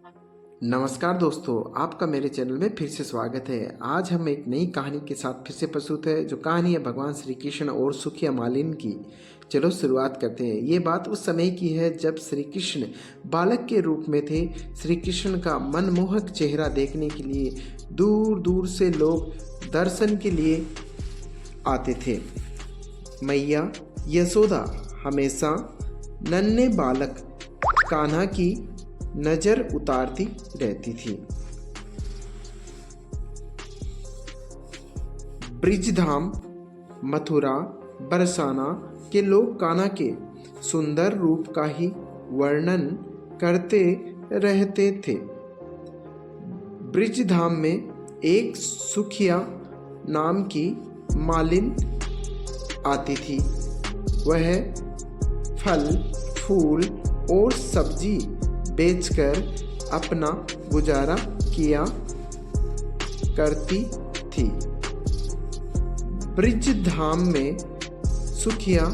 नमस्कार दोस्तों, आपका मेरे चैनल में फिर से स्वागत है। आज हम एक नई कहानी के साथ फिर से प्रस्तुत है, जो कहानी है भगवान श्री कृष्ण और सुखिया मालिन की। चलो शुरुआत करते हैं। ये बात उस समय की है जब श्री कृष्ण बालक के रूप में थे। श्री कृष्ण का मनमोहक चेहरा देखने के लिए दूर दूर से लोग दर्शन के लिए आते थे। मैया यशोदा हमेशा नन्हे बालक कान्हा की नजर उतारती रहती थी। ब्रिजधाम, मथुरा, बरसाना के लोग कान्हा के सुंदर रूप का ही वर्णन करते रहते थे। ब्रिजधाम में एक सुखिया नाम की मालिन आती थी। वह फल, फूल और सब्जी बेचकर अपना गुजारा किया करती थी। ब्रिजधाम में सुखिया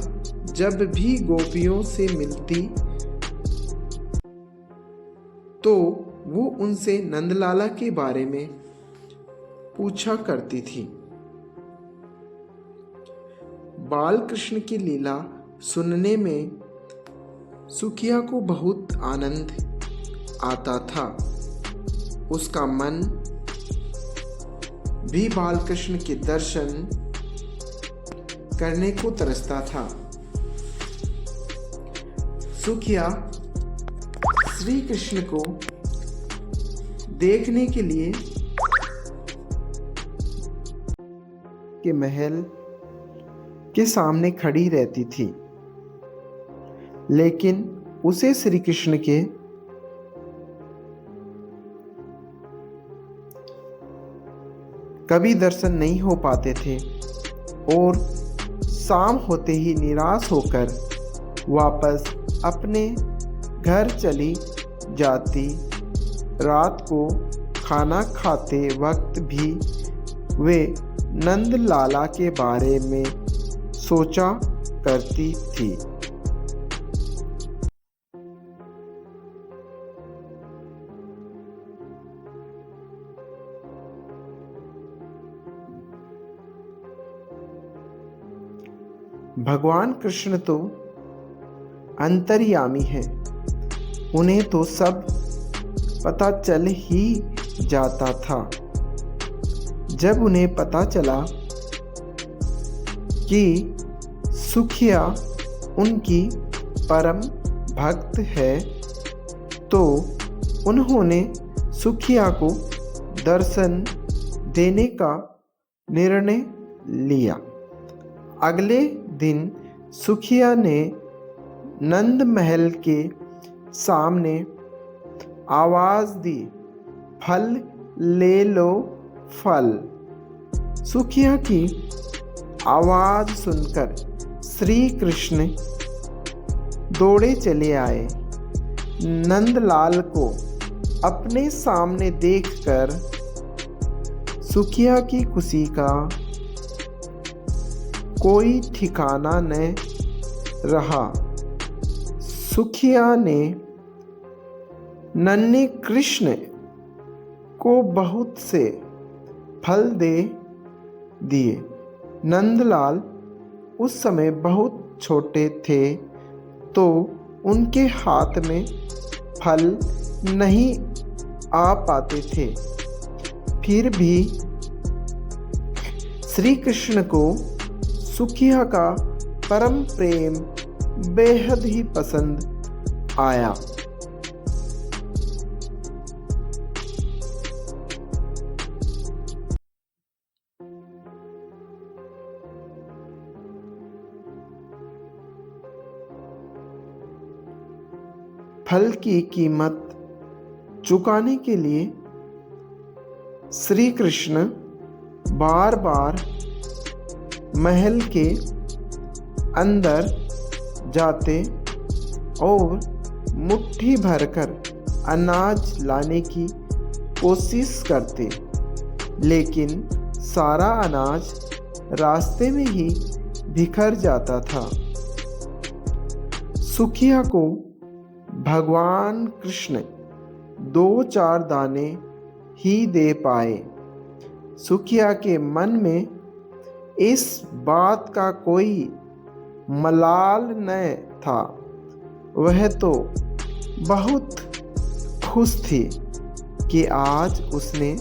जब भी गोपियों से मिलती तो वो उनसे नंदलाला के बारे में पूछा करती थी। बाल कृष्ण की लीला सुनने में सुखिया को बहुत आनंद आता था। उसका मन भी बालकृष्ण के दर्शन करने को तरसता था। सुखिया श्री कृष्ण को देखने के लिए के महल के सामने खड़ी रहती थी, लेकिन उसे श्री कृष्ण के कभी दर्शन नहीं हो पाते थे और शाम होते ही निराश होकर वापस अपने घर चली जाती। रात को खाना खाते वक्त भी वे नंद लाला के बारे में सोचा करती थी। भगवान कृष्ण तो अंतर्यामी है, उन्हें तो सब पता चल ही जाता था। जब उन्हें पता चला कि सुखिया उनकी परम भक्त है, तो उन्होंने सुखिया को दर्शन देने का निर्णय लिया। अगले दिन सुखिया ने नंद महल के सामने आवाज दी, फल ले लो फल। सुखिया की आवाज सुनकर श्री कृष्ण दौड़े चले आए। नंदलाल को अपने सामने देखकर सुखिया की खुशी का कोई ठिकाना न रहा। सुखिया ने नन्हे कृष्ण को बहुत से फल दे दिए। नंदलाल उस समय बहुत छोटे थे, तो उनके हाथ में फल नहीं आ पाते थे। फिर भी श्री कृष्ण को सुखिया का परम प्रेम बेहद ही पसंद आया। फल की कीमत चुकाने के लिए श्री कृष्ण बार बार महल के अंदर जाते और मुट्ठी भरकर अनाज लाने की कोशिश करते, लेकिन सारा अनाज रास्ते में ही बिखर जाता था। सुखिया को भगवान कृष्ण 2-4 दाने ही दे पाए। सुखिया के मन में इस बात का कोई मलाल न था। वह तो बहुत खुश थी कि आज उसने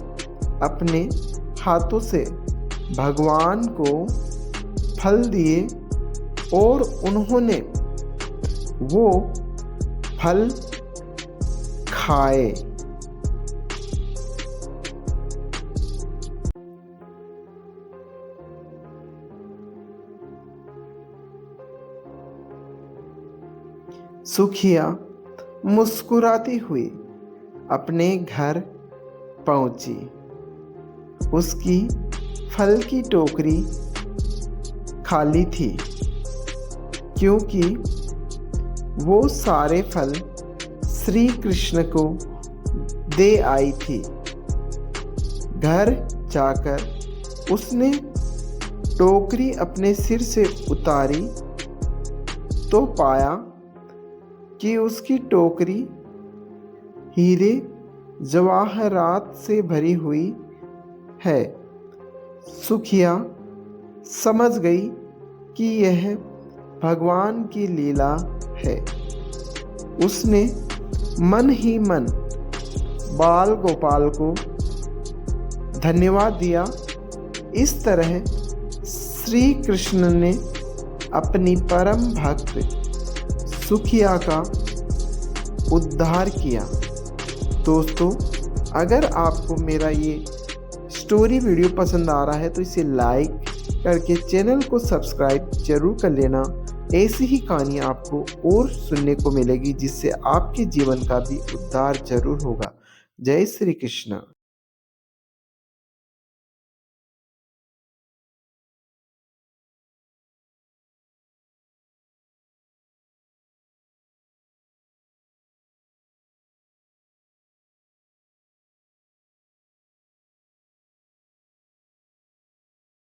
अपने हाथों से भगवान को फल दिए और उन्होंने वो फल खाए। सुखिया मुस्कुराती हुई अपने घर पहुंची। उसकी फल की टोकरी खाली थी क्योंकि वो सारे फल श्री कृष्ण को दे आई थी। घर जाकर उसने टोकरी अपने सिर से उतारी तो पाया कि उसकी टोकरी हीरे जवाहरात से भरी हुई है। सुखिया समझ गई कि यह भगवान की लीला है। उसने मन ही मन बाल गोपाल को धन्यवाद दिया। इस तरह श्री कृष्ण ने अपनी परम भक्त सुखिया का उद्धार किया। दोस्तों, अगर आपको मेरा ये स्टोरी वीडियो पसंद आ रहा है तो इसे लाइक करके चैनल को सब्सक्राइब जरूर कर लेना। ऐसी ही कहानी आपको और सुनने को मिलेगी जिससे आपके जीवन का भी उद्धार जरूर होगा। जय श्री कृष्ण।